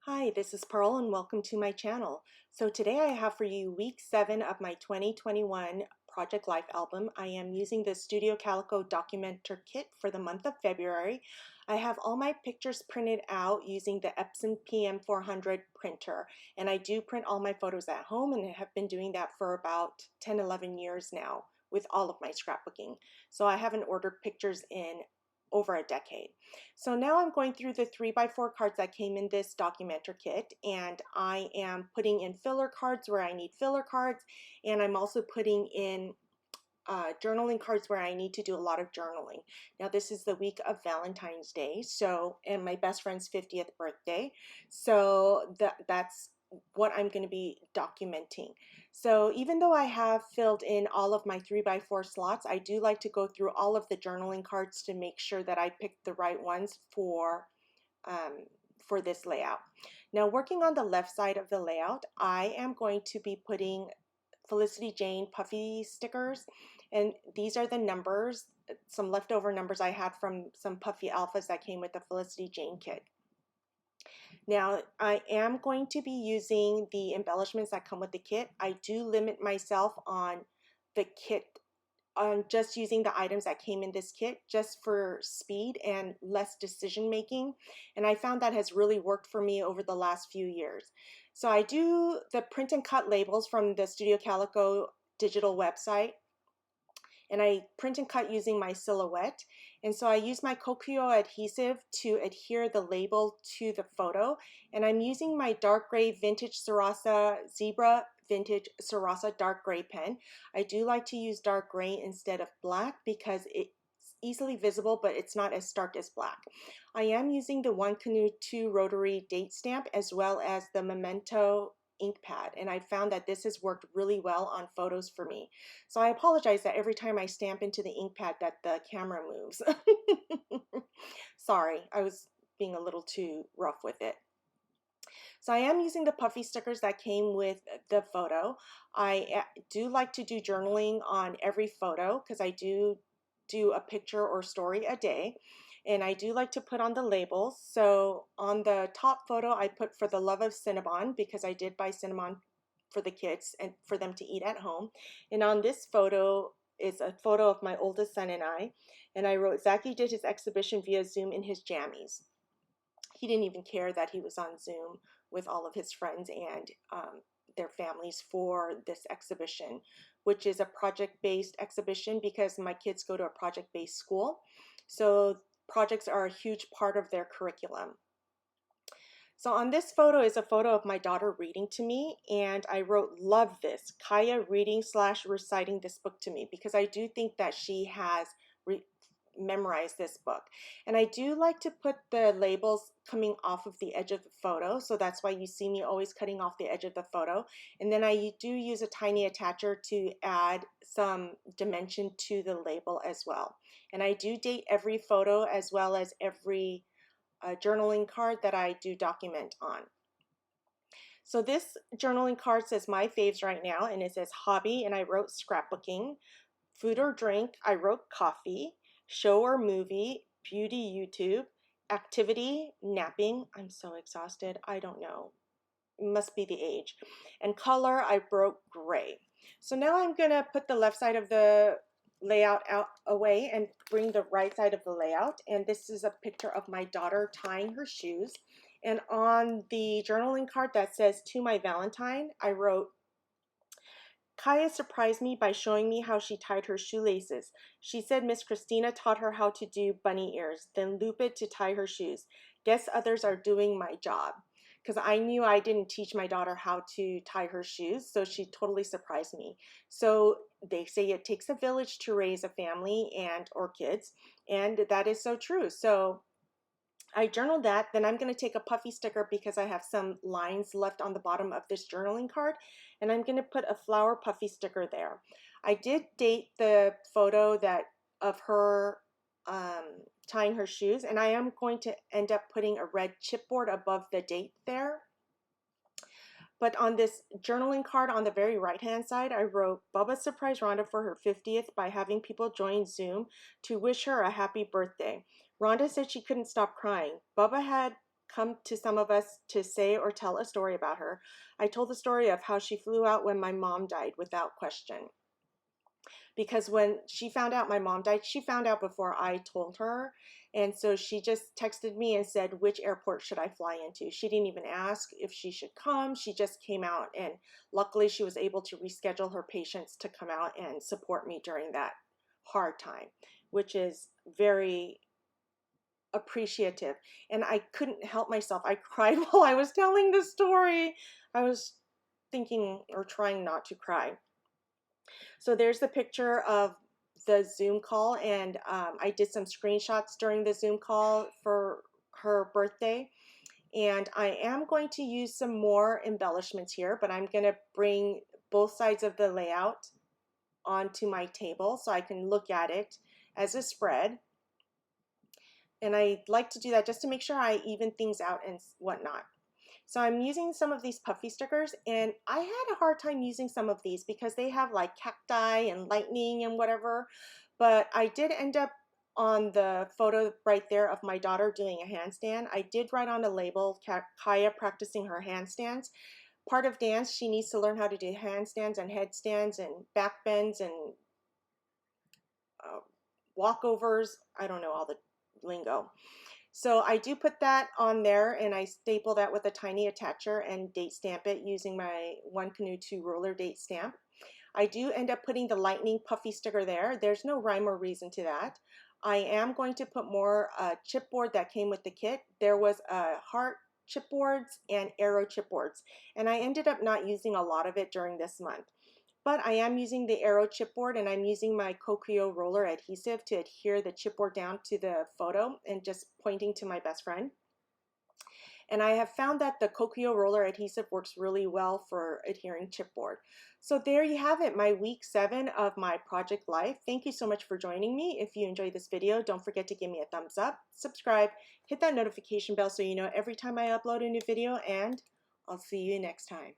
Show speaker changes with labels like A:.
A: Hi, this is Pearl and welcome to my channel. So today I have for you week 7 of my 2021 Project Life album. I am using the Studio Calico Documenter Kit for the month of February. I have all my pictures printed out using the Epson PM400 printer, and I do print all my photos at home and I have been doing that for about 10-11 years now with all of my scrapbooking. So I haven't ordered pictures in over a decade. So now I'm going through the 3x4 cards that came in this Documenter kit, and I am putting in filler cards where I need filler cards, and I'm also putting in journaling cards where I need to do a lot of journaling. Now this is the week of Valentine's Day, so and my best friend's 50th birthday, so that's what I'm going to be documenting. So even though I have filled in all of my 3x4 slots, I do like to go through all of the journaling cards to make sure that I picked the right ones for this layout. Now working on the left side of the layout, I am going to be putting Felicity Jane puffy stickers, and these are the numbers, some leftover numbers I had from some puffy alphas that came with the Felicity Jane kit. Now I am going to be using the embellishments that come with the kit. I do limit myself on the kit, on just using the items that came in this kit just for speed and less decision making, and I found that has really worked for me over the last few years. So I do the print and cut labels from the Studio Calico digital website, and I print and cut using my silhouette. And so I use my Kokyo adhesive to adhere the label to the photo, and I'm using my dark gray vintage Sarasa Zebra vintage Sarasa dark gray pen. I do like to use dark gray instead of black because it's easily visible, but it's not as stark as black. I am using the One Canoe 2 rotary date stamp as well as the Memento ink pad, and I found that this has worked really well on photos for me. So I apologize that every time I stamp into the ink pad that the camera moves. Sorry, I was being a little too rough with it. So I am using the puffy stickers that came with the photo. I do like to do journaling on every photo because I do a picture or story a day. And I do like to put on the labels. So on the top photo, I put "For the Love of Cinnamon" because I did buy cinnamon for the kids and for them to eat at home. And on this photo is a photo of my oldest son and I wrote, "Zachy did his exhibition via Zoom in his jammies." He didn't even care that he was on Zoom with all of his friends and their families for this exhibition, which is a project-based exhibition because my kids go to a project-based school. So projects are a huge part of their curriculum. So on this photo is a photo of my daughter reading to me, and I wrote, "Love this, Kaya reading / reciting this book to me," because I do think that she has memorized this book. And I do like to put the labels coming off of the edge of the photo, so that's why you see me always cutting off the edge of the photo. And then I do use a tiny attacher to add some dimension to the label as well. And I do date every photo as well as every journaling card that I do document on. So this journaling card says "My faves" right now, and it says hobby, and I wrote scrapbooking. Food or drink, I wrote coffee. Show or movie, beauty YouTube. Activity, napping. I'm so exhausted. I don't know. It must be the age. And color, I wrote gray. So now I'm going to put the left side of the layout out away and bring the right side of the layout. And this is a picture of my daughter tying her shoes. And on the journaling card that says "To my Valentine," I wrote, "Kaya surprised me by showing me how she tied her shoelaces. She said Miss Christina taught her how to do bunny ears, then loop it to tie her shoes. Guess others are doing my job." Because I knew I didn't teach my daughter how to tie her shoes, so she totally surprised me. So they say it takes a village to raise a family or kids, and that is so true. So I journaled that. Then I'm going to take a puffy sticker because I have some lines left on the bottom of this journaling card, and I'm going to put a flower puffy sticker there. I did date the photo of her tying her shoes, and I am going to end up putting a red chipboard above the date there. But on this journaling card on the very right hand side, I wrote, "Bubba surprised Rhonda for her 50th by having people join Zoom to wish her a happy birthday. Rhonda said she couldn't stop crying. Bubba had come to some of us to say or tell a story about her. I told the story of how she flew out when my mom died without question. Because when she found out my mom died, she found out before I told her. And so she just texted me and said, which airport should I fly into? She didn't even ask if she should come. She just came out, and luckily she was able to reschedule her patients to come out and support me during that hard time, which is very appreciative. And I couldn't help myself. I cried while I was telling the story. I was thinking or trying not to cry. So there's the picture of the Zoom call, and I did some screenshots during the Zoom call for her birthday. And I am going to use some more embellishments here, but I'm going to bring both sides of the layout onto my table so I can look at it as a spread. And I like to do that just to make sure I even things out and whatnot. So I'm using some of these puffy stickers, and I had a hard time using some of these because they have like cacti and lightning and whatever, but I did end up on the photo right there of my daughter doing a handstand. I did write on a label, Kaya practicing her handstands. Part of dance, she needs to learn how to do handstands and headstands and back bends and walkovers. I don't know all the lingo. So I do put that on there, and I staple that with a tiny attacher and date stamp it using my One Canoe 2 roller date stamp. I do end up putting the lightning puffy sticker there. There's no rhyme or reason to that. I am going to put more chipboard that came with the kit. There was heart chipboards and arrow chipboards, and I ended up not using a lot of it during this month. But I am using the arrow chipboard, and I'm using my calico roller adhesive to adhere the chipboard down to the photo and just pointing to my best friend. And I have found that the calico roller adhesive works really well for adhering chipboard. So there you have it, my week 7 of my project life. Thank you so much for joining me. If you enjoyed this video, don't forget to give me a thumbs up, subscribe, hit that notification bell so you know every time I upload a new video, and I'll see you next time.